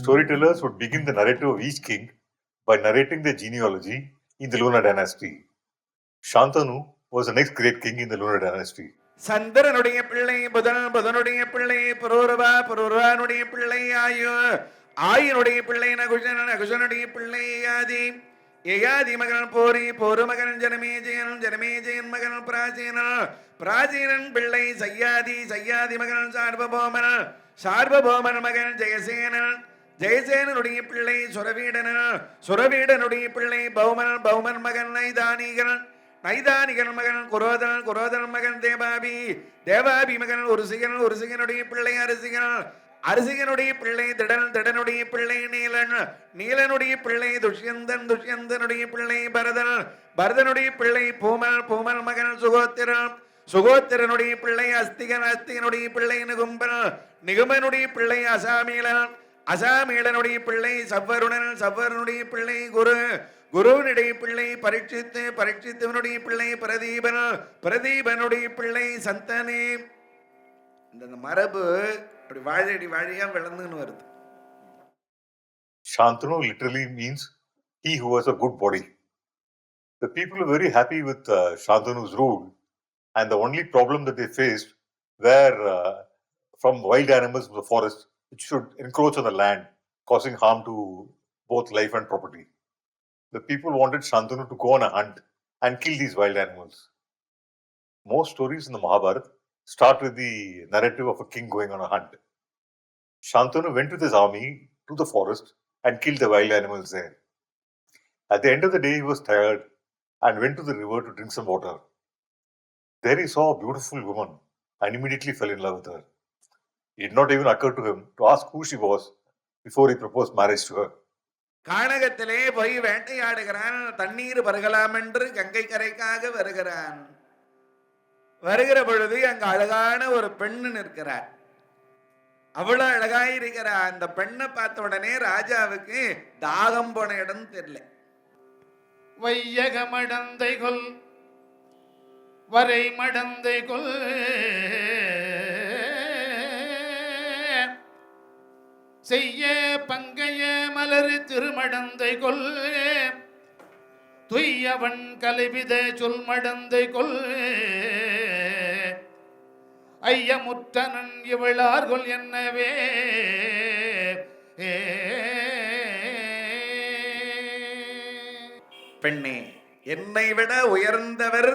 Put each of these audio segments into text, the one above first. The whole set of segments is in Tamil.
storytellers would begin the narrative of each king by narrating their genealogy in the Lunar dynasty. Shantanu was the next great king in the Lunar dynasty. சந்திரனுடைய பிள்ளை புதன், புதனுடைய பிள்ளை புரூரவா, புரூரவானுடைய பிள்ளை ஆயு, ஆயுனுடைய பிள்ளை நகுஷன், நகுஷனுடைய பிள்ளை யயாதி, யயாதி மகன் போரி, போரு மகன் ஜனமேஜயன், ஜனமேஜயன் மகன் பிராச்சீனன், பிராச்சீனன் பிள்ளை சய்யாதி, சய்யாதி மகன் சார்வபௌமன், சார்வபௌமன் மகன் ஜெயசேனன், ஜெயசேனனுடைய பிள்ளை சுரவீடனன், சுரவீடனுடைய பிள்ளை பௌமன், பௌமன் மகன் நைதானிகன், நைதானிகன் மகன் குரோதன், குரோதன் மகன் தேவாபி, தேவாபி மகன் உருசிகன், உருசிகனுடைய பிள்ளை அரிசிகன், அரிசிகனுடைய பிள்ளை திடன், திடனுடைய பிள்ளை நீலன், நீலனுடைய பிள்ளை துஷ்யந்தன், துஷ்யந்தனுடைய பிள்ளை பரதன், பரதனுடைய பிள்ளை பூமல், பூமல் மகன் சுகோத்திரன், சுகோத்திரனுடைய பிள்ளை அஸ்திகன், அஸ்திகனுடைய பிள்ளை நிகும்பன், நிகும்பனுடைய பிள்ளை அசாமீலன், அசாமீலனுடைய பிள்ளை சவ்வருணன், சவ்வருனுடைய பிள்ளை குரு, குருவனுடைய பிள்ளை பரீட்சித்து, பரீட்சித்தவனுடைய பிள்ளை பிரதீபன், பிரதீபனுடைய பிள்ளை சந்தனே. இந்த மரபு அப்படி வாழடி வாழியா விளந்துன்னு வருது. Shantanu literally means he who has a good body. The people were very happy with Shantanu's rule, and the only problem that they faced were from wild animals from the forest, which should encroach on the land, causing harm to both life and property. The people wanted Shantanu to go on a hunt and kill these wild animals. Most stories in the Mahabharata start with the narrative of a king going on a hunt. Shantanu went with his army to the forest and killed the wild animals there. At the end of the day, he was tired and went to the river to drink some water. There he saw a beautiful woman and immediately fell in love with her. It did not even occur to him to ask who she was before he proposed marriage to her. கானகத்திலே போய் வேட்டையாடுகிறான், தண்ணீர் பருகலாம் என்று கங்கை கரைக்காக வருகிறான். வருகிற பொழுது அங்க அழகான ஒரு பெண்ணு நிற்கிறார். அவ்வளவு அழகாயிருக்கிறார். அந்த பெண்ணை பார்த்த உடனே ராஜாவுக்கு தாகம் போன இடம் தெரியல. வையகமடந்தை கொல் வரை மடந்தை கொல் செய்ய பங்கைய மலரு திருமடந்தை கொல் துய்யவன் கலைவித சொல் மடந்தை கொல் ஐயமுற்றனன் இவளார்கொல் என்னவே. பெண்ணே, என்னை விட உயர்ந்தவர்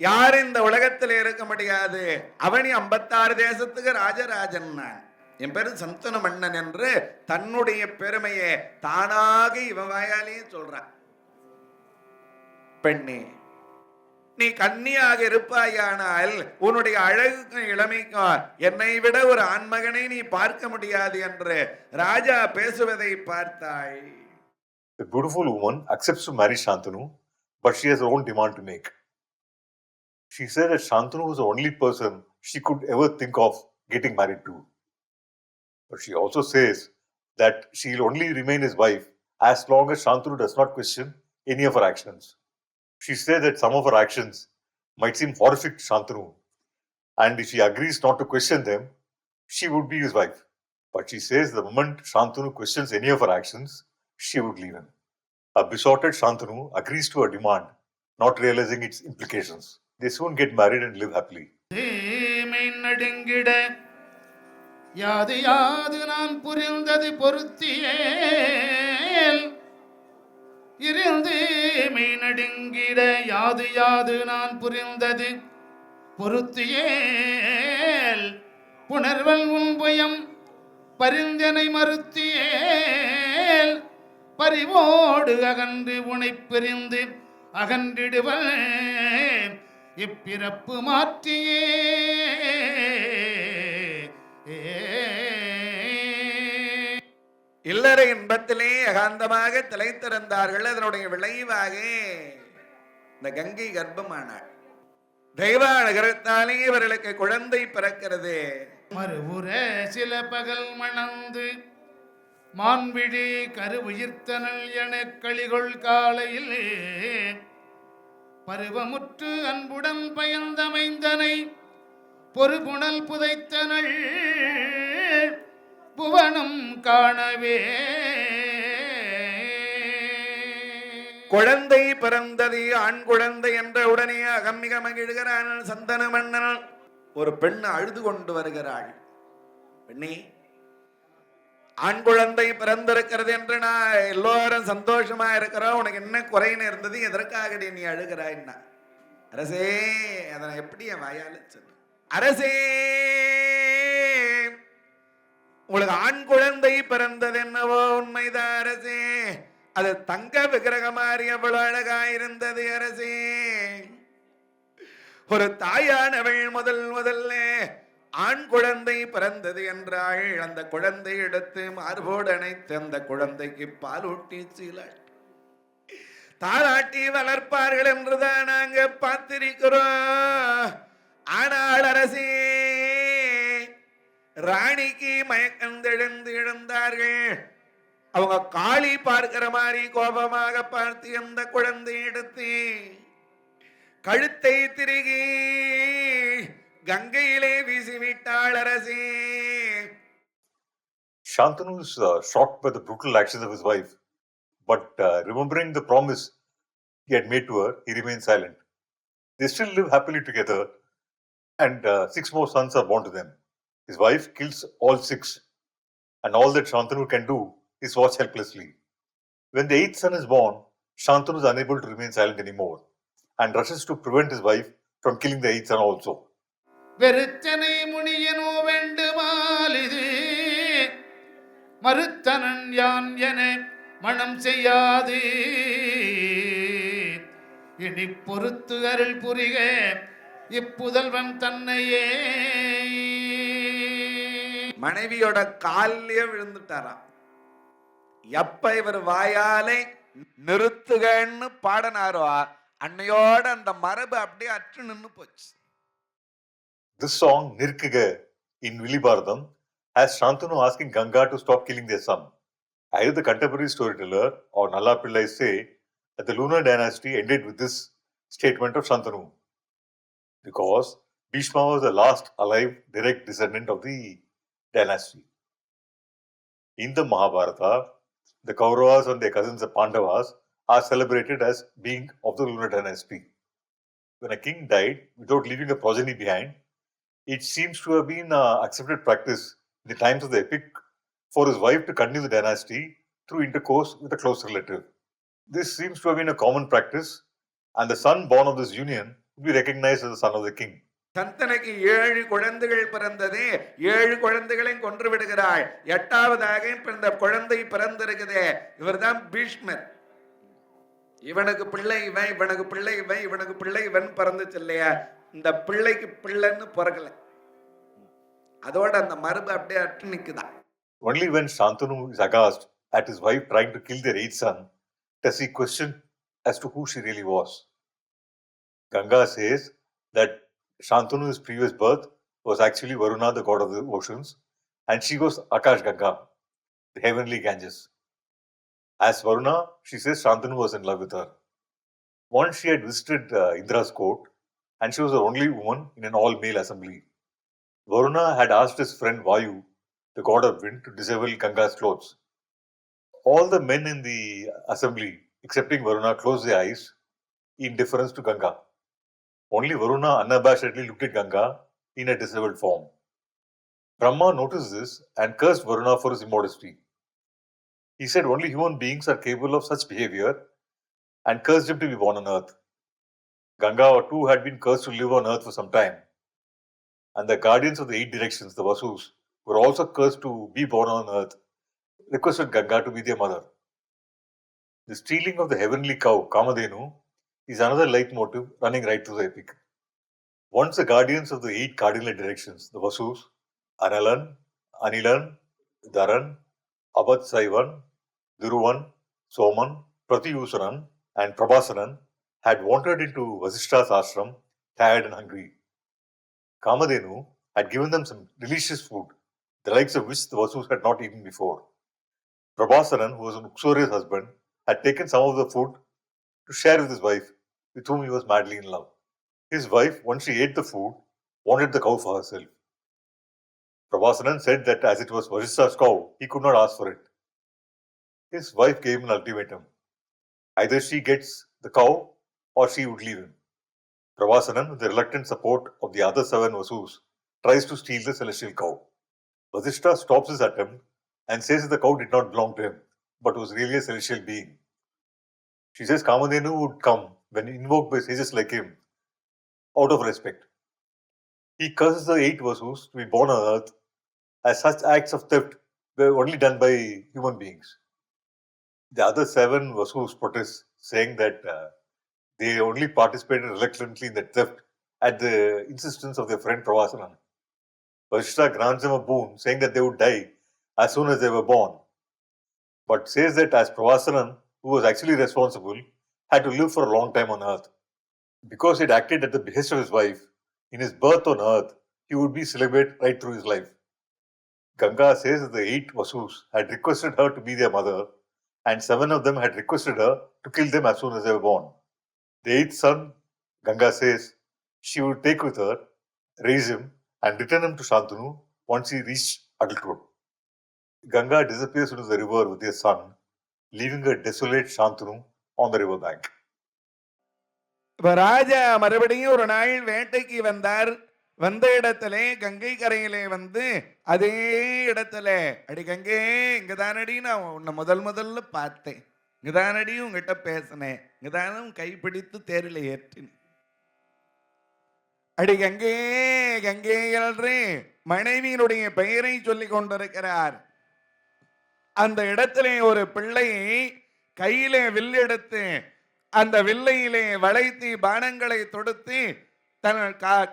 யார் இந்த உலகத்தில் இருக்க முடியாது. அவனி 56 தேசத்துக்கு ராஜராஜன் நான். என் பேரு சந்தனு மன்னன் என்று தன்னுடைய பெருமையை தானாக இவன் வாயாலேயே சொல்றான். பெண்ணே, நீ கன்னியாக இருப்பாயானால் உன்னுடைய அழகுக்கும் இளமைக்கும் என்னை விட ஒரு ஆண்மகனை நீ பார்க்க முடியாது என்று ராஜா பேசுவதை பார்த்தாய். The beautiful woman accepts to marry Shantanu, but she has her own demand to make. She said that Shantanu was the only person she could ever think of getting married to. But she also says that she will only remain his wife as long as Shantanu does not question any of her actions. She says that some of her actions might seem horrific to Shantanu, and if he agrees not to question them, she would be his wife. But she says the moment Shantanu questions any of her actions, she would leave him. A besotted Shantanu agrees to her demand, not realizing its implications. They soon get married and live happily. யாது யாது நான் புரிந்தது பொருத்தியேல் இருந்து மெய்நடுங்கிட யாது யாது நான் புரிந்தது பொருத்தியேல் புணர்வல் உன்புயம் பரிந்தனை மறுத்தியேல் பரிவோடு அகன்று உனை பிரிந்து அகன்றிடுவல் இப்பிறப்பு மாற்றியே. இல்லற இன்பத்திலே அகாந்தமாக திளைத்திருந்தார்கள். அதனுடைய விளைவாக இந்த கங்கை கர்ப்பமானாள். தெய்வ அனுகிரகத்தாலே இவர்களுக்கு குழந்தை பிறக்கிறது. மறுபுற சில பகல் மணந்து மான்விழி கருவுயிர்த்தனல் என களிகொள் காலையில் பருவமுற்று அன்புடன் பயந்தமைந்தனை பொறுபுணல் புதைத்தனள் புவனம் காணவே. குழந்தை பிறந்தது, ஆண் குழந்தை என்ற உடனே அகம்மிக மகிழ்கிறான் சந்தன மன்னன். ஒரு பெண் அழுது கொண்டு வருகிறாள். பெண்ணே, ஆண் குழந்தை பிறந்திருக்கிறது என்று நான் எல்லோரும் சந்தோஷமா இருக்கிறோம், உனக்கு என்ன குறைன்னு இருந்தது, எதற்காக நீ அழுகிறாய்னா? அரசே, அதனை எப்படி என் வாயால சொல்லு. அரசே, உங்களுக்கு ஆண் குழந்தை பிறந்தது என்னவோ உண்மைதான் அரசே. அது தங்க விக்கிரகமாறி எவ்வளவு அழகாயிருந்தது அரசே. ஒரு தாயானவள் முதல்ல ஆண் குழந்தை பிறந்தது என்றாள். அந்த குழந்தை எடுத்து மார்போடு அணைத்து அந்த குழந்தைக்கு பாலூட்டி சீலாட்டி தாளாட்டி வளர்ப்பார்கள் என்றுதான் நாங்க பார்த்திருக்கிறோம். ஆனால் அரசே, ராணிக்கு மயக்கம் தெழுந்து எழுந்தார்கள். அவங்க காளி பார்க்கிற மாதிரி கோபமாக பார்த்து அந்த குழந்தை எடுத்து கழுத்தை திருகி கங்கையிலே வீசிவிட்டாள் அரசே. Shantanu is shocked by the brutal actions of his wife, but remembering the promise he had made to her, he remains silent. They still live happily together, and 6 more sons are born to them. His wife kills all 6, and all that Shantanu can do is watch helplessly. When the 8th son is born, Shantanu is unable to remain silent anymore and rushes to prevent his wife from killing the 8th son also. வெறுத்தனை முனியனோ வேண்டுமால் இது மறுத்தனன் யான் என மனம் செய்யாது. இனி பொறுத்து அருள் புரிக இப்புதல்வன் தன்னையே. மனைவியோட காலிலே விழுந்துட்டாராம். எப்ப இவர் வாயாலே நிறுத்துகன்னு பாடனாரோ அன்னையோட அந்த மரபு அப்படியே அற்று நின்று போச்சு. This song, Nirkiga, in Vilibharatam, has Shantanu asking Ganga to stop killing their son. Either the contemporary storyteller or Nalla Pillai say that the lunar dynasty ended with this statement of Shantanu, because Bhishma was the last alive direct descendant of the dynasty. In the Mahabharata, the Kauravas and their cousins the Pandavas are celebrated as being of the lunar dynasty. When a king died without leaving a progeny behind, it seems to have been accepted practice in the times of the epic for his wife to continue the dynasty through intercourse with a close relative. This seems to have been a common practice, and the son born of this union would be recognized as the son of the king. சந்தனுக்கு 7 குழந்தைகள் பிறந்தது. 7 குழந்தைகளையும் கொன்று விடுகிறாள். 8வதாக இப்ப இந்த குழந்தை பிறந்திருக்குது. இவர்தான் பீஷ்மர். இவனுக்கு பிள்ளை இவன், இவனுக்கு பிள்ளை இவன், இவனுக்கு பிள்ளை இவன் பிறந்துச்சு இல்லையா? இந்த பிள்ளைக்கு பிள்ளைன்னு பிறக்கல. அதோட அந்த மரபு அப்படியே அற்று நிக்குதான். Only when Shantanu is aghast at his wife trying to kill their 8th son does he question as to who she really was. Ganga says that Shantanu's previous birth was actually Varuna, the god of the oceans, and she was Akash Ganga, the heavenly Ganges. As Varuna, she says Shantanu was in love with her. Once she had visited Indra's court, and she was the only woman in an all-male assembly. Varuna had asked his friend Vayu, the god of wind, to disable Ganga's clothes. All the men in the assembly, excepting Varuna, closed their eyes in deference to Ganga. Only Varuna unabashedly looked at Ganga in a disabled form. Brahma noticed this and cursed Varuna for his immodesty. He said only human beings are capable of such behavior and cursed him to be born on earth. Ganga too had been cursed to live on earth for some time. And the guardians of the 8 directions, the Vasus, were also cursed to be born on earth, requested Ganga to be their mother. The stealing of the heavenly cow, Kamadhenu, is another leitmotif running right through the epic. Once the guardians of the 8 cardinal directions, the Vasus, Analan, Anilan, Dharan, Abhatsaivan, Dhiruvan, Soman, Pratyusaran, and Prabhasaran, had wandered into Vasishta's ashram, tired and hungry. Kamadhenu had given them some delicious food, the likes of which the Vasus had not eaten before. Prabhasaran, who was an uxorious husband, had taken some of the food to share with his wife, with whom he was madly in love. His wife, once she ate the food, wanted the cow for herself. Prabhasanan said that as it was Vasishtha's cow, he could not ask for it. His wife gave him an ultimatum. Either she gets the cow or she would leave him. Prabhasanan, with the reluctant support of the other 7 Vasus, tries to steal the celestial cow. Vasishtha stops his attempt and says that the cow did not belong to him, but was really a celestial being. She says Kamadhenu would come when invoked by sages like him, out of respect. He curses the 8 Vasus to be born on earth, as such acts of theft were only done by human beings. The other 7 Vasus protest, saying that they only participated reluctantly in the theft at the insistence of their friend Prabhasanan. Vasishtha grants them a boon, saying that they would die as soon as they were born, but says that as Prabhasanan, who was actually responsible, had to live for a long time on earth. Because he had acted at the behest of his wife, in his birth on earth, he would be celibate right through his life. Ganga says that the 8 Vasus had requested her to be their mother, and 7 of them had requested her to kill them as soon as they were born. The 8th son, Ganga says, she would take with her, raise him, and return him to Shantanu once he reached adulthood. Ganga disappears into the river with her son, leaving a desolate Shantanu on the river bank. இப்ப ராஜா மறுபடியும் ஒரு நாள் வேட்டைக்கு வந்தார். வந்த இடத்திலே கங்கை கரையிலே வந்து அதே இடத்துல அடி கங்கை இங்கதானடி நான் உன்னை முதல்ல பார்த்தேன், இங்கதானடி உங்ககிட்ட பேசினேன், இங்கதானும் கைப்பிடித்து தேரில் ஏற்றினேன். அடி கங்கே கங்கே என்று மனைவியினுடைய பெயரை சொல்லிக் கொண்டிருக்கிறார். அந்த இடத்திலே ஒரு பிள்ளை கையிலே வில் எடுத்து அந்த வில்லையிலே வளைத்து பானங்களை தொடுத்து தன்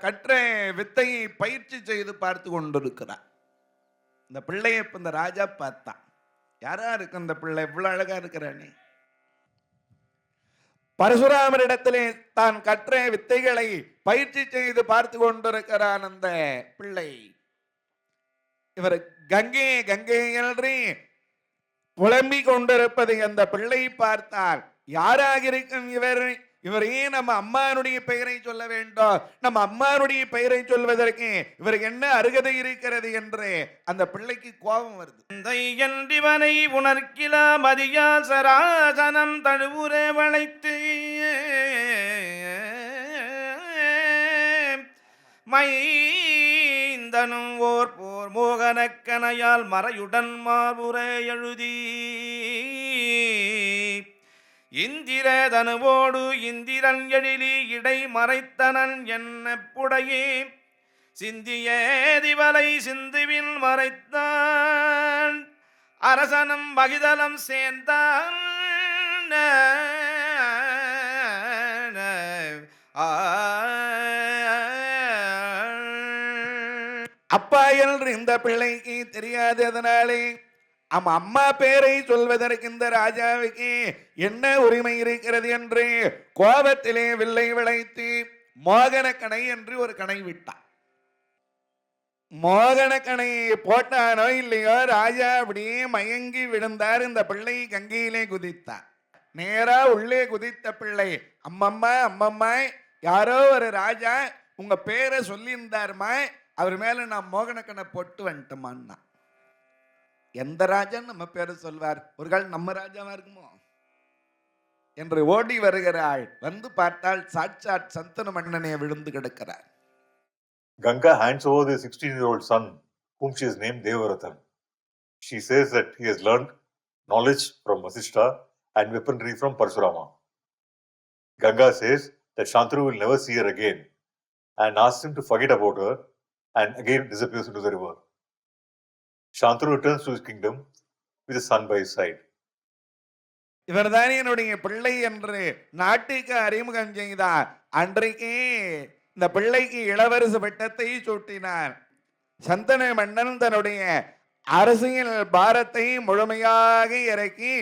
கற்ற வித்தையை பயிற்சி செய்து பார்த்து கொண்டிருக்கிறார். இந்த பிள்ளையை இப்ப இந்த ராஜா பார்த்தான். யாரா இருக்கு இந்த பிள்ளை, இவ்வளவு அழகா இருக்கிறானே. பரசுராமரிடத்திலே தான் கற்ற வித்தைகளை பயிற்சி செய்து பார்த்து கொண்டிருக்கிறான் அந்த பிள்ளை. இவர் கங்கே கங்கே என்று புலம்பிக் கொண்டிருப்பதை அந்த பிள்ளை பார்த்தால், யாராக இருக்கும் இவர், இவர் ஏன் நம்ம அம்மானுடைய பெயரை சொல்ல வேண்டும், நம்ம அம்மானுடைய பெயரை சொல்வதற்கு இவருக்கு என்ன அருகதை இருக்கிறது என்று அந்த பிள்ளைக்கு கோபம் வருது. என்றிவனை உணர்கிலா மதியால் சராசனம் தழுவுரே வளைத்து மைந்தனும் ஓர் போர் மோகனக்கனையால் மறையுடன் மார்புரை எழுதி இந்திர தனுவோடு இந்திரன் எழிலி இடை மறைத்தனன் என்ன புடையே சிந்திய திவலை சிந்துவில் மறைத்தான் அரசனும் மகிதலம் சேர்ந்தான். அப்பா என்று இந்த பிள்ளைக்கு தெரியாது. அதனாலே அம்மா பேரை சொல்வதற்கு இந்த ராஜாவுக்கு என்ன உரிமை இருக்கிறது என்று கோபத்திலே வில்லை விளைத்து மோகன கணை என்று ஒரு கணை விட்டான். மோகன கணை போட்டானோ இல்லையோ ராஜா அப்படியே மயங்கி விழுந்தார். இந்த பிள்ளை கங்கையிலே குதித்தார். நேரா உள்ளே குதித்த பிள்ளை, அம்மம்மா அம்மம்மா, யாரோ ஒரு ராஜா உங்க பேரை சொல்லியிருந்தாருமா, அவர் மேல நான் மோகனக்கண்ணை போட்டு வந்துட்டோமான்னா. எந்த ராஜா நம்ம பேரை சொல்வார், ஒரு கால் நம்ம ராஜாவா இருக்குமோ என்று ஓடி வருகிறாள். வந்து பார்த்தால் சாட்சாத் சந்தனு மன்னனே விழுந்து கிடக்கிறார். Ganga hands over the 16-year-old son, whom she has named Devarathan. She says that he has learned knowledge from Vasishtha and weaponry from Parshurama. Ganga says that Shantanu will never see her again and asks him to forget about her and again disappears into the river. Shantanu returns to his kingdom with his son by his side. இவர்தான் என்னுடைய பிள்ளை என்று நாட்டுக்கு அறிமுகம் செய்தார். அன்றைக்கு இந்த பிள்ளைக்கு இளவரசு பட்டத்தை சூட்டினார். சந்தன மன்னன் தன்னுடைய அரசியல் பாரத்தை முழுமையாக இறக்கி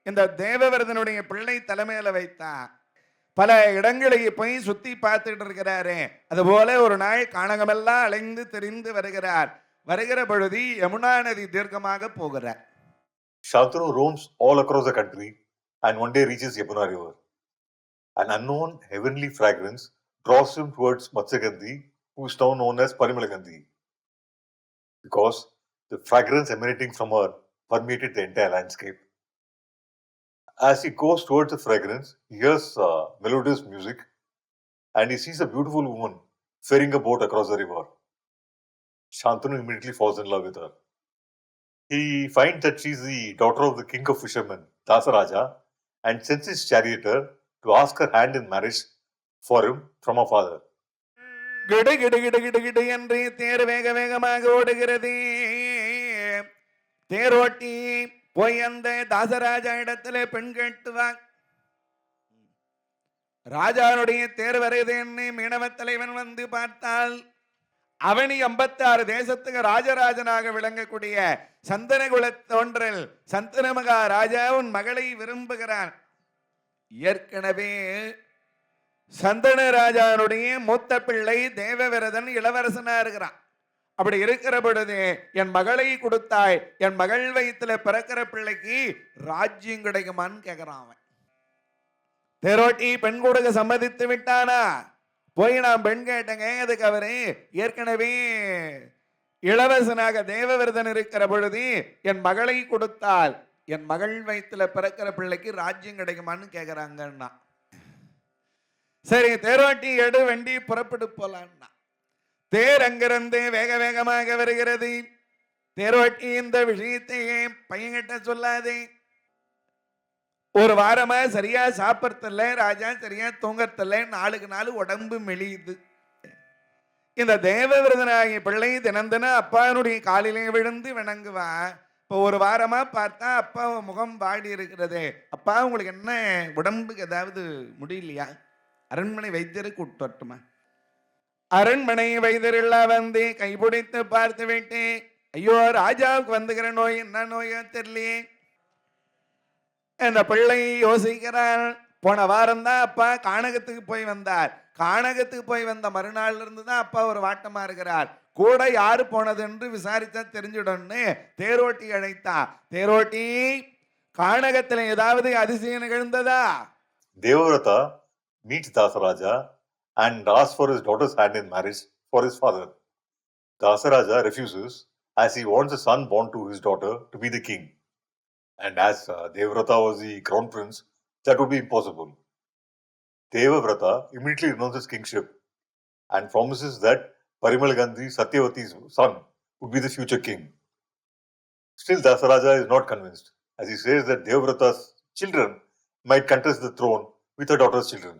இந்த தேவவிரதனுடைய பிள்ளை தலைமையில வைத்தார். பல இடங்களை போய் சுத்தி பார்த்துட்டு இருக்கிறாரு. அதுபோல ஒரு நாள் கானகமெல்லாம் அலைந்து தெரிந்து வருகிறார். வருகிற பொழுது யமுனா நதி தீர்க்கமாக போகிறார். Shantanu roams all across the country and one day reaches Yamuna river. An unknown heavenly fragrance draws him towards Matsyagandhi, who is now known as Parimalagandhi. because the fragrance emanating from her permeated the entire landscape. As he goes towards the fragrance, he hears melodious music and he sees a beautiful woman ferrying a boat across the river. Shantanu immediately falls in love with her. He finds that she is the daughter of the king of fishermen, Dasaraja, and sends his charioteer to ask her hand in marriage for him from her father. கிடு கிடு கிடு கிடு கிடு என்று தேர் வேக வேகமாக ஓடுகிறது. தேரோட்டி போய் அந்த தாசராஜா இடத்துல பெண் கேட்டுவாங்க. ராஜாவுடைய தேர் வருதுன்னு மீனவ தலைவன் வந்து பார்த்தால் அவனி 56 தேசத்துக்கு ராஜராஜனாக விளங்கக்கூடிய சந்தனகுல தோன்றல் சந்தன மகாராஜா உன் மகளை விரும்புகிறான். ஏற்கனவே சந்தன ராஜாவுடைய மூத்த பிள்ளை தேவவிரதன் இளவரசனா இருக்கிறான். அப்படி இருக்கிற பொழுது என் மகளை கொடுத்தாய், என் மகள் வயிற்றுல பிறக்கிற பிள்ளைக்கு ராஜ்யம் கிடைக்குமான்னு கேட்கிறான் அவன். தேரோட்டி பெண் கொடுக்க சம்மதித்து விட்டானா? போய் நான் பெண் கேட்டேங்க. அதுக்கு அவரு ஏற்கனவே இளவரசனாக தேவவிரதன் இருக்கிற பொழுது என் மகளை கொடுத்தால் என் மகள் வயிற்றுல பிறக்கிற பிள்ளைக்கு ராஜ்யம் கிடைக்குமான்னு கேட்கிறாங்கன்னா, சரி தேரோட்டி எடு வண்டி புறப்பட்டு போலான்னா. தேர் அங்கிருந்து வேக வேகமாக வருகிறது. தேரோட்டி இந்த விஷயத்தையே பையன்கிட்ட சொல்லாதே. ஒரு வாரமா சரியா சாப்பிடல ராஜா, சரியா தூங்கறதில்ல, நாளுக்கு நாள் உடம்பு மெலியுது. இந்த தேவவிரதனாகிய பிள்ளை தினம் தினம் அப்பாவுடைய காலிலே விழுந்து வணங்குவான். இப்போ ஒரு வாரமா பார்த்தா அப்பா முகம் வாடி இருக்கிறது. அப்பா உங்களுக்கு என்ன உடம்புக்கு ஏதாவது முடியலையா? அரண்மனை வைத்தியரை கூட்டு வரட்டுமா? அரண்மனை வைத்தியரெல்லாம் வந்து கைபிடித்து பார்த்து விட்டு, ஐயோ ராஜாவுக்கு வந்துகிற நோய் என்ன நோயோ தெரியலையே. அந்த பிள்ளை யோசிக்கிறான். போன வாரம் தான் அப்பா கானகத்துக்கு போய் வந்தார். கானகத்துக்கு போய் வந்த மறுநாள் இருந்து தான் அப்பா ஒரு வாட்டமா இருக்கிறார். கூட யாரு போனது என்று விசாரிச்சா தெரிஞ்சிடும்னு தேரோட்டி அழைத்தா. தேரோட்டி, கானகத்துல ஏதாவது அதிசயம் நிகழ்ந்ததா? Devavrata meets Dasaraja and asks for his daughter's hand in marriage for his father. Dasaraja refuses as he wants a son born to his daughter to be the king. And as Devavrata was the crown prince, that would be impossible. Devavrata immediately renounces kingship and promises that Parimal Gandhi, Satyavati's son, would be the future king. Still, Dasaraja is not convinced, as he says that Devavrata's children might contest the throne with her daughter's children.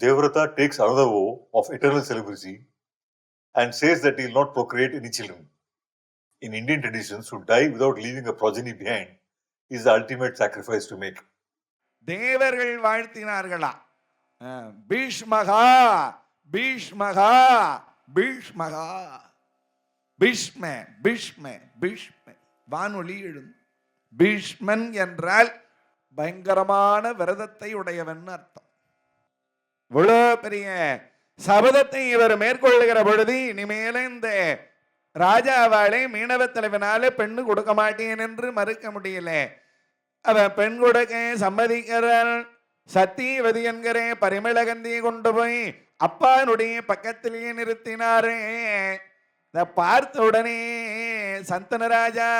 Devavrata takes another vow of eternal celibacy and says that he will not procreate any children. In Indian traditions, to die without leaving a progeny behind is the ultimate sacrifice to make. தேவர்கள் வாழ்த்தினார்களா? பீஷ்மகா பீஷ்மகா பீஷ்மகா பீஷ்ம பீஷ்ம பீஷ்ம வானொலி எழும். பீஷ்மன் என்றால் பயங்கரமான விரதத்தை உடையவன் அர்த்தம். இவ்வளோ பெரிய சபதத்தை இவர் மேற்கொள்ளுகிற பொழுது இனிமேல இந்த ராஜாவாளை மீனவ தலைவனால பெண்ணு கொடுக்க மாட்டேன் என்று மறுக்க முடியல. அவன் பெண் கொடுக்க சம்மதிக்கிறான். சத்தியவதி என்கிற பரிமளகந்தியை கொண்டு போய் அப்பானுடைய பக்கத்திலேயே நிறுத்தினாரே. இதை பார்த்த உடனே சந்தனராஜா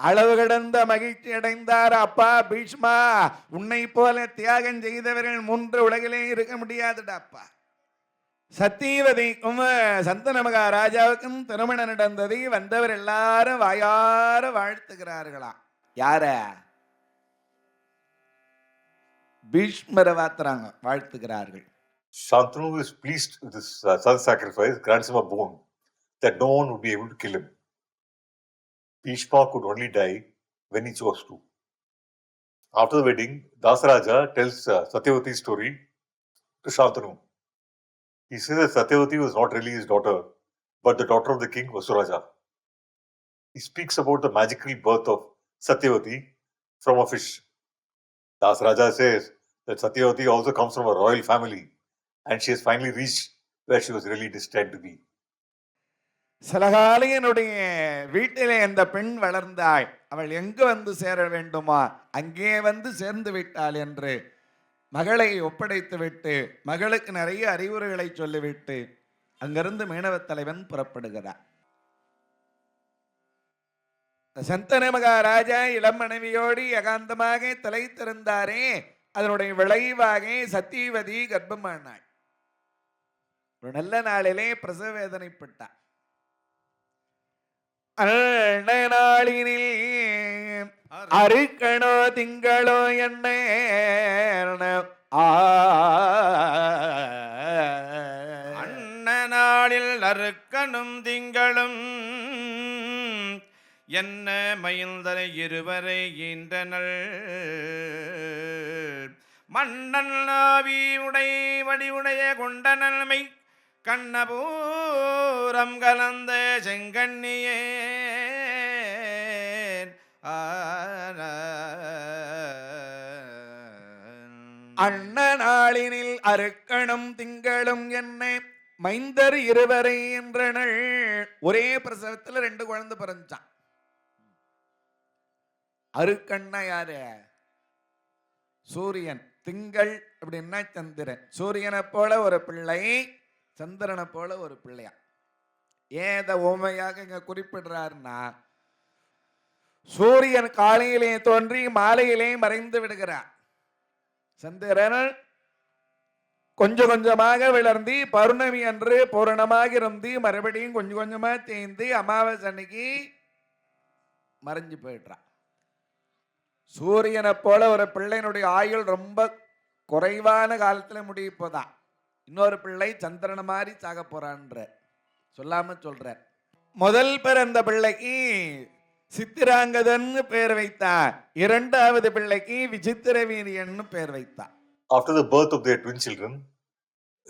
அளவு கடந்த மகிழ்ச்சி அடைந்தார். அப்பா பீஷ்மா, உன்னை போல தியாகம் செய்தவர்கள் 3 உலகிலே இருக்க முடியாதுடாப்பா. சத்தியவதிக்கும் சந்தன மகாராஜாவுக்கும் திருமணம் நடந்தது. வந்தவர் எல்லாரும் வாயார வாழ்த்துகிறார்களா? யார? பீஷ்மரை வாழ்த்துகிறார்கள். Shantanu is pleased with this son sacrifice, grants him a boon that no one would be able to kill him. Bhishma could only die when he chose to. After the wedding, Dasaraja tells Satyavati's story to Shantanu. He says that Satyavati was not really his daughter, but the daughter of the king Vasuraja. He speaks about the magical birth of Satyavati from a fish. Dasaraja says that Satyavati also comes from a royal family and she has finally reached where she was really destined to be. சலகாலியனுடைய வீட்டிலே அந்த பெண் வளர்ந்தாய், அவள் எங்கு வந்து சேர வேண்டுமா அங்கே வந்து சேர்ந்து விட்டாள் என்று மகளை ஒப்படைத்து விட்டு மகளுக்கு நிறைய அறிவுரைகளை சொல்லிவிட்டு அங்கிருந்து மீனவ தலைவன் புறப்படுகிறார். சந்தன மகாராஜா இளம் மனைவியோடு ஏகாந்தமாக திளைத்திருந்தாரே, அதனுடைய விளைவாக சத்தியவதி கர்ப்பமானாள். ஒரு நல்ல நாளிலே பிரசவ வேதனைப்பட்டார். அண்ண நாளினில் அறுக்கணோ திங்களோ என்ன அண்ண நாளில் அறுக்கணும் திங்களும் என்ன மயில்தரை இருவரை ஈன்றனள் மன்னன் நாவி உடை வடிவுடைய கொண்ட நன்மை கண்ணபூரம் கலந்த செங்கண்ணியே அண்ண நாளினில் அறுக்கணும் திங்களும் என்ன மைந்தர் இருவரை என்றனள். ஒரே பிரசவத்துல 2 குழந்தை பிறந்தான். அருக்கண்ணா யாரு? சூரியன். திங்கள் அப்படின்னா சந்திரன். சூரியனை போல ஒரு பிள்ளை, சந்திரனை போல ஒரு பிள்ளையா. ஏத ஓமையாக இங்க குறிப்பிடுறாருன்னா, சூரியன் காலையிலே தோன்றி மாலையிலே மறைந்து விடுகிறார். சந்திரன் கொஞ்சம் கொஞ்சமாக விளர்ந்து பௌர்ணமி அன்று பூரணமாக இருந்து மறுபடியும் கொஞ்சம் கொஞ்சமா தேய்ந்து அமாவாசை அன்னைக்கு மறைஞ்சு போயிடுறான். சூரியனை போல ஒரு பிள்ளையினுடைய ஆயுள் ரொம்ப குறைவான காலத்துல முடிய போதான். இன்னொரு பிள்ளை சந்திரனை மாதிரி சாக போறான்ற சொல்லாம சொல்ற. முதல் பிறந்த பிள்ளைக்கு சித்திராங்கதன் பேர் வைத்தார். இரண்டாவது பிள்ளைக்கு விசித்திர வீரியன் பேர் வைத்தார். After the birth of their twin children,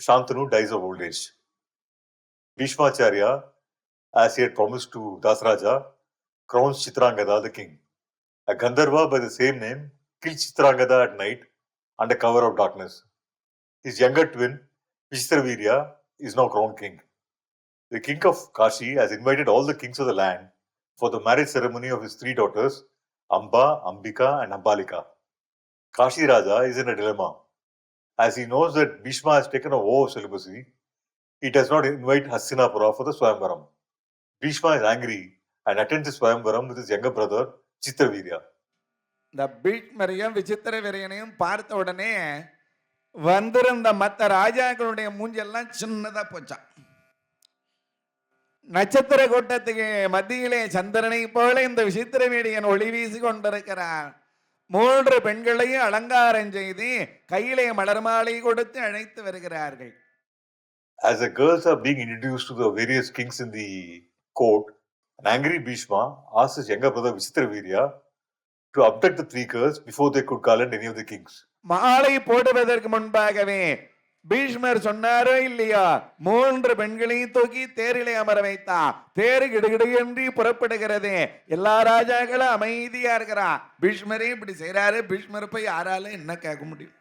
Shantanu dies of old age. Bhishmacharya, as he had promised to Dasaraja, crowns Chitrangada the king. A Gandharva by the same name kills Chitrangada at night under cover of darkness. His younger twin, Vichitravirya, is now crowned king. The king of Kashi has invited all the kings of the land for the marriage ceremony of his 3 daughters, Amba, Ambika and Ambalika. Kashi Raja is in a dilemma. As he knows that Bhishma has taken a vow of celibacy, he does not invite Hastinapura for the Swayamvaram. Bhishma is angry and attends the Swayamvaram with his younger brother, Chitravirya. இந்த பீஷ்மரையும் விசித்திர வீரியனையும் பார்த்த உடனே வந்திருந்த மற்ற ராஜாக்களுடைய மூஞ்செல்லாம் சின்னதா போச்சான். நட்சத்திர கூட்டத்துக்கு மத்தியிலே சந்திரனை போல இந்த விசித்திர வீரியன் ஒளி வீசி கொண்டிருக்கிறான். 3 பெண்களையும் அலங்காரம் செய்து கையிலே மலர் மாலை கொடுத்து அழைத்து வருகிறார்கள். As the girls are being introduced to the various kings in the court, an angry Bhishma asks his younger brother Vichitravirya to abduct the 3 girls before they could calend any of the kings. மாலை போடுவதற்கு முன்பாகவே பீஷ்மர் சொன்னாரோ இல்லையா, 3 பெண்களையும் தூக்கி தேரிலே அமர வைத்தா. தேரு கிடுகிடு என்று புறப்படுகிறது. எல்லா ராஜாக்களும் அமைதியா இருக்கிறா. பீஷ்மரே இப்படி செய்யறாரு. பீஷ்மர் போய் யாரால என்ன கேட்க முடியும்?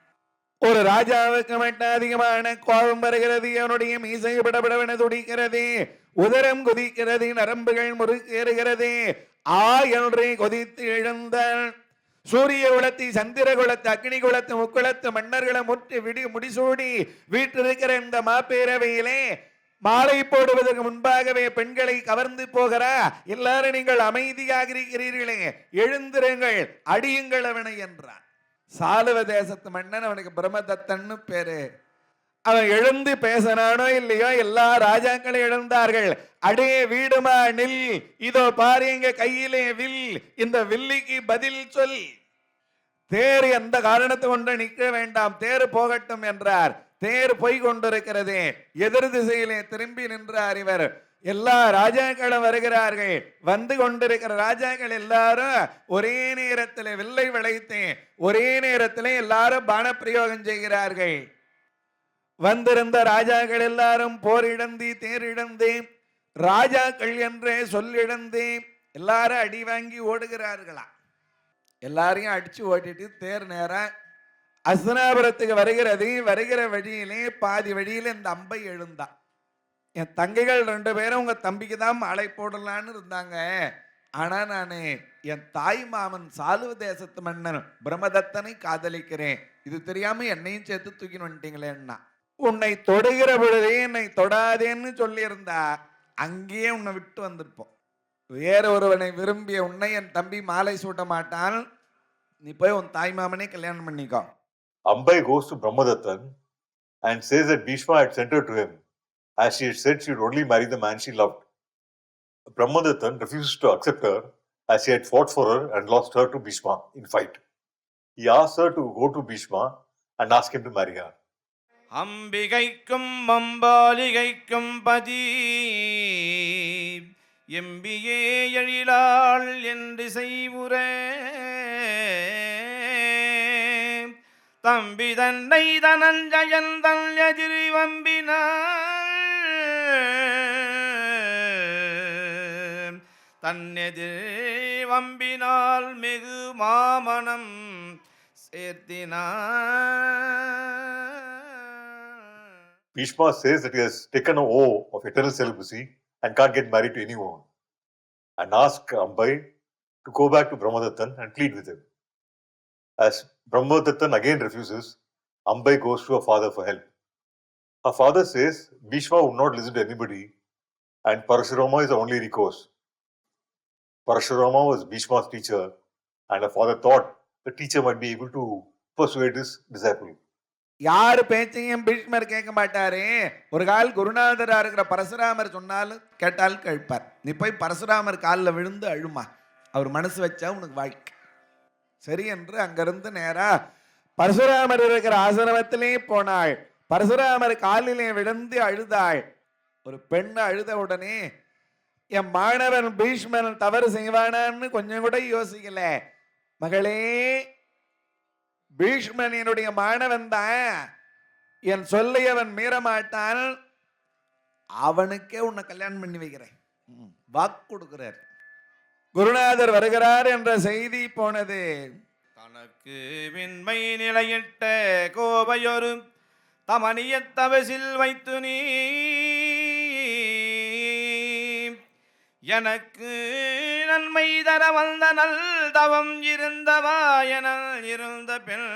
ஒரு ராஜாவுக்கு மட்டும் அதிகமான கோபம் வருகிறது. அவனுடைய மீசை விடவிடவென துடிக்கிறது. உதரம் குதிக்கிறது. நரம்புகள் முறுக்கேறுகிறது. என்று கொதித்து எழுந்தாள். சூரிய குலத்தை, சந்திர குலத்தை, அக்னி குலத்து, முக்குளத்து மன்னர்களை முற்று முடிசூடி வீட்டிருக்கிற இந்த மாப்பேரவையிலே மாலை போடுவதற்கு முன்பாகவே பெண்களை கவர்ந்து போகிறா. எல்லாரும் நீங்கள் அமைதியாக இருக்கிறீர்களே, எழுந்திருங்கள், அடியுங்கள் அவனை என்றான். சாலுவ தேசத்து மன்னன், அவனுக்கு பிரம்மதத்தன்னு பேரு. அவன் எழுந்து பேசனானோ இல்லையோ, எல்லா ராஜாக்களும் எழுந்தார்கள். அடே வீடுமா நில், இதோ பாரு எங்க கையிலே வில், இந்த வில்லிக்கு பதில் சொல். தேர் எந்த காரணத்தை கொண்டு நிற்க வேண்டாம், தேர் போகட்டும் என்றார். தேர் போய் கொண்டிருக்கிறது. எதிர் திசையிலே திரும்பி நின்றார் இவர். எல்லா ராஜாக்களும் வருகிறார்கள். வந்து கொண்டிருக்கிற ராஜாக்கள் எல்லாரும் ஒரே நேரத்தில் வில்லை விளைத்து ஒரே நேரத்தில் எல்லாரும் பான பிரயோகம் செய்கிறார்கள். வந்திருந்த ராஜாக்கள் எல்லாரும் போரிழந்து தேரிழந்து ராஜாக்கள் என்றே சொல்லிழந்து எல்லாரும் அடி வாங்கி ஓடுகிறார்களா. எல்லாரையும் அடிச்சு ஓட்டிட்டு தேர் நேரம் அஸ்தினாபுரத்துக்கு வருகிறது. வருகிற வழியிலே பாதி வழியில இந்த அம்பை எழுந்தான். என் தங்கைகள் 2 பேரும் உங்க தம்பிக்கு தான் மாலை போடலான்னு இருந்தாங்க. ஆனா நானு என் தாய் மாமன் சாலுவ தேசத்து மன்னன் பிரம்மதத்தனை காதலிக்கிறேன். இது தெரியாம என்னையும் சேர்த்து தூக்கின்னு வந்துட்டீங்களேன்னா, உன்னை தொடுகிற பொழுதே என்னை தொடாதேன்னு சொல்லி இருந்தா அங்கேயே உன்னை விட்டு வந்திருப்போம். வேற ஒருவனை விரும்பிய உன்னை என் தம்பி மாலை சூட்ட மாட்டான். நீ போய் உன் தாய் மாமனே கல்யாணம் பண்ணிக்கோ. Ambai goes to Brahmadattan and says that Bhishma had sent her to him, as she had said she would only marry the man she loved. Brahmadattan refuses to accept her, as he had fought for her and lost her to Bhishma in fight. He asks her to go to Bhishma and ask him to marry her. அம்பிகைக்கும் அம்பாலிகைக்கும் பதி எம்பியே எழிலாள் என்று செய்வுற தம்பி தன்னை தனஞ்சயன் தன் எதிரி வம்பினாள் தன்னெதிர் வம்பினால் மிகு மாமனம் சேர்த்தினார். Bhishma says that he has taken an oath of eternal celibacy and can't get married to any woman, and asks Ambai to go back to Brahmadattan and plead with him. As Brahmadattan again refuses, Ambai goes to her father for help. Her father says Bhishma would not listen to anybody and Parashurama is the only recourse. Parashurama was Bhishma's teacher, and her father thought the teacher might be able to persuade his disciple. யாரு பேச்சையும் பீஷ்மர் கேட்க மாட்டாரு. ஒரு கால் குருநாதரா இருக்கிற பரசுராமர் சொன்னாலும் கேட்டால் கேட்பார். நீ போய் பரசுராமர் காலில் விழுந்து அழுமா, அவர் மனசு வச்சா உனக்கு வாழ்க்கை. சரி என்று அங்கிருந்து நேரா பரசுராமர் இருக்கிற ஆசிரமத்திலே போனாள். பரசுராமர் காலிலே விழுந்து அழுதாள். ஒரு பெண் அழுத உடனே என் மாணவன் பீஷ்மன் தவறு செய்வானான்னு கொஞ்சம் கூட யோசிக்கல. மகளே, பீஷ்மன் என்னுடைய மாணவன் தான், என் சொல்லை அவன் மீறமாட்டான், அவனுக்கே உன்னை கல்யாணம் பண்ணி வைக்கிறேன், வாக்கு கொடுக்கிறார். குருநாதர் வருகிறார் என்ற செய்தி போனது. தனக்கு விண்மை நிலையிட்ட கோபையொரு தமனிய தவசில் வைத்து நீ எனக்கு நன்மை தர வந்த நல் தவம் இருந்தவா என இருந்த பெண்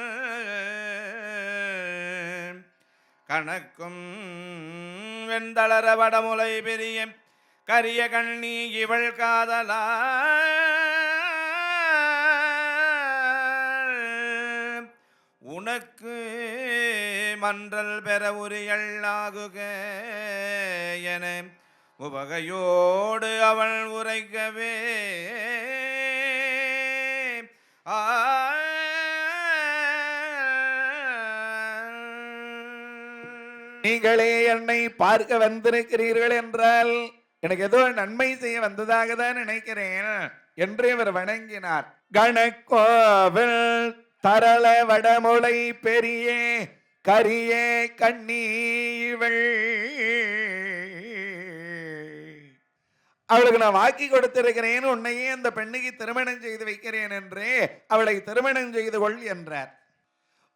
கணக்கும் வெண்தளர வடமுலை பெரிய கரிய கண்ணி இவள் காதலா உனக்கு மன்றல் பெற உரியல்லாகுக என உவகையோடு அவள் உரைக்கவே நீங்களே என்னை பார்க்க வந்திருக்கிறீர்கள் என்றால் எனக்கு ஏதோ நன்மை செய்ய வந்ததாக தான் நினைக்கிறேன் என்று இவர் வணங்கினார். கணக்கோவில் தரள வடமுலை பெரிய கரிய கண்ணீவள், அவளுக்கு நான் வாக்கி கொடுத்திருக்கிறேன், உன்னையே அந்த பெண்ணுக்கு திருமணம் செய்து வைக்கிறேன் என்று அவளை திருமணம் செய்து கொள் என்றார்.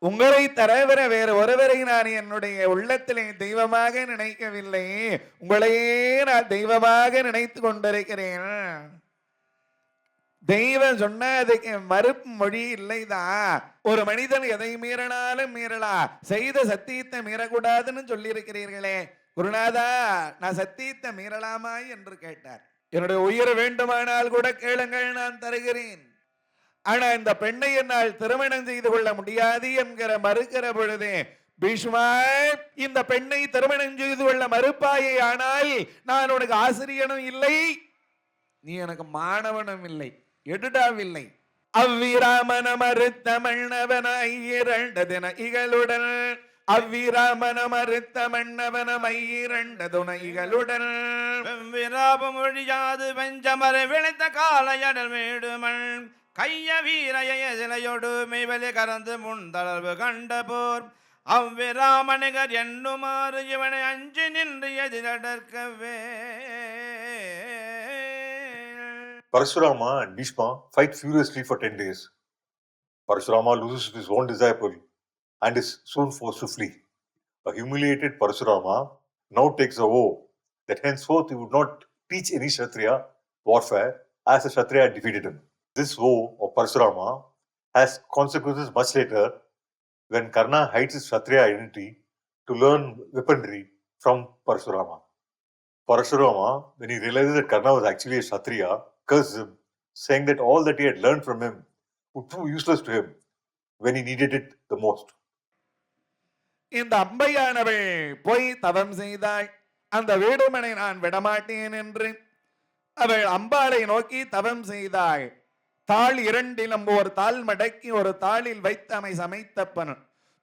உங்களை தவிர வேறு ஒருவரை நான் என்னுடைய உள்ளத்திலே தெய்வமாக நினைக்கவில்லை, உங்களையே நான் தெய்வமாக நினைத்து கொண்டிருக்கிறேன். தெய்வம் சொன்ன அதுக்கு மறுப்பு மொழி இல்லைதான். ஒரு மனிதன் எதை மீறினாலும் மீறலாம், செய்த சத்தியத்தை மீறக்கூடாதுன்னு சொல்லி இருக்கிறீர்களே குருநாதா, நான் சத்தியத்தை மீறலாமா என்று கேட்டார். என்னுடைய உயிர் வேண்டுமானால் கூட கேளுங்கள், நான் தருகிறேன். ஆனா இந்த பெண்ணை என்னால் திருமணம் செய்து கொள்ள முடியாது என்கிற மறுக்கிற பொழுது, பீஷ்மா, இந்த பெண்ணை திருமணம் செய்து கொள்ள மறுப்பாயே ஆனால் நான் உனக்கு ஆசிரியனும் இல்லை, நீ எனக்கு மாணவனும் இல்லை, எடுடாவில்லை. அவ்விராமன மறுத்த மன்னவன இரண்டு தின இகளுடன், அவ்விராமன மறுத்த மன்னவன மையிரண்டு துணைகளுடன், விராபம் ஒழியாது வெஞ்சமர விளைத்த காலையடல் வீடுமண் கைய வீரைய சிலையோடு மெய்வலி கறந்து முன் தளர்வு கண்ட போர் அவ்விராமணிகர் எண்ணுமாறு இவனை அஞ்சு நின்று எதிரடற்கவே. Parashurama and Bhishma fight furiously for 10 days. Parashurama loses his own disciple and is soon forced to flee. A humiliated Parashurama now takes a vow that henceforth he would not teach any Kshatriya warfare as the Kshatriya had defeated him. This vow of Parashurama has consequences much later when Karna hides his Kshatriya identity to learn weaponry from Parashurama. Parashurama, when he realized that Karna was actually a Kshatriya, cursed him, saying that all that he had learned from him would prove useless to him when he needed it the most. இந்த அம்பையானவள் போய் தவம் செய்தாள். அந்த வீடுமனை நான் விடமாட்டேன் என்று அவள் அம்பாளை நோக்கி தவம் செய்தாள். தாள் இரண்டிலும் ஒரு தாள் மடக்கி ஒரு தாளில் வைத்தமை சமைத்தப்பன்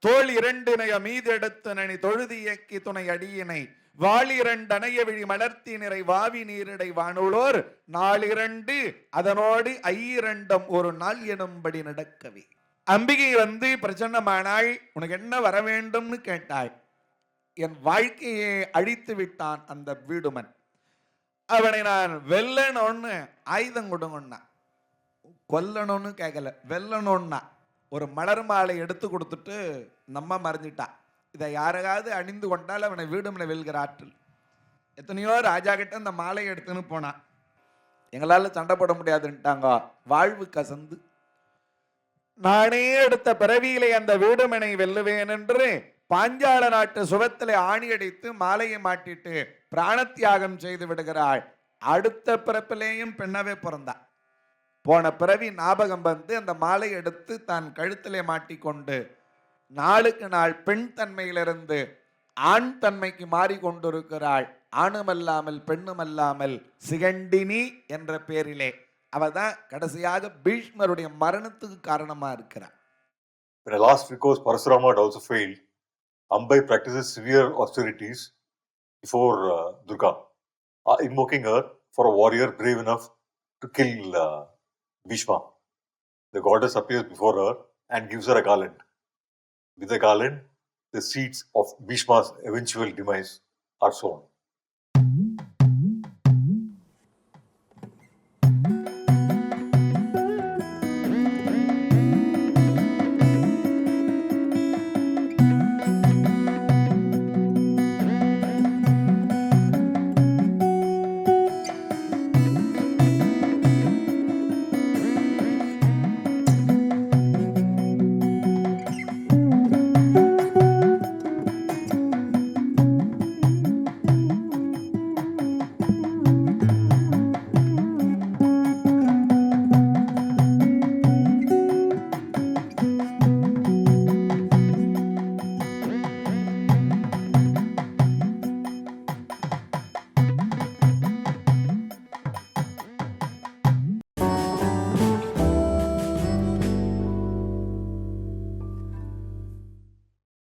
தோல் இரண்டினைய மீதெடுத்து நனி தொழுதி இயக்கி துணை அடியினை வாளிரண்டனைய விழி மலர்த்தி நிறை வாவி நீரிடை வானுளோர் நாளிரண்டு அதனோடு ஐயிரண்டும் ஒரு நாள் எனும்படி நடக்கவே. அம்பிகை வந்து பிரச்சன்னமானாள். உனக்கு என்ன வர வேண்டும்னு கேட்டாள். என் வாழ்க்கையை அழித்து விட்டான் அந்த வீடுமன். அவனை நான் வெல்லணும்னு ஆயுதம் கொடுங்கண்ணா, கொல்லணும்னு கேட்கல, வெல்லணும்னா ஒரு மலர் மாலை எடுத்து கொடுத்துட்டு நம்ம மறைஞ்சிட்டான். இதை யாராவது அணிந்து கொண்டால் அவனை வீடுமனை வெல்கிற ஆற்றல். எத்தனையோ ராஜா கிட்ட அந்த மாலையை எடுத்துன்னு போனான். எங்களால் சண்டை போட முடியாதுன்ட்டாங்க. வாழ்வு கசந்து நானே எடுத்த பிறவியிலே அந்த வீடுமனை வெல்லுவேன் என்று பாஞ்சால நாட்டு சுவத்திலே ஆணி அடித்து மாலையை மாட்டிட்டு பிராணத்தியாகம் செய்து விடுகிறாள். அடுத்த பிறப்பிலேயும் பெண்ணவே பிறந்தான். போன பிறவி ஞாபகம் வந்து அந்த மாலை எடுத்து தான் கழுத்திலே மாட்டிக்கொண்டு நாளுக்கு நாள் பெண் தன்மையிலிருந்து ஆண் தன்மைக்கு மாறிக்கொண்டிருக்கிறாள். ஆணுமல்லாமல் பெண்ணுமல்லாமல் சிகண்டினி என்ற பேரிலே அவதான் கடைசியாக பீஷ்மருடைய மரணத்துக்கு காரணமா இருக்கிறார். When a last recourse Parashurama had also failed, Ambai practices severe austerities before Durga, invoking her for a warrior brave enough to kill Bhishma. The goddess appears before her and gives her a garland. With the garland, the seeds of Bhishma's eventual demise are sown.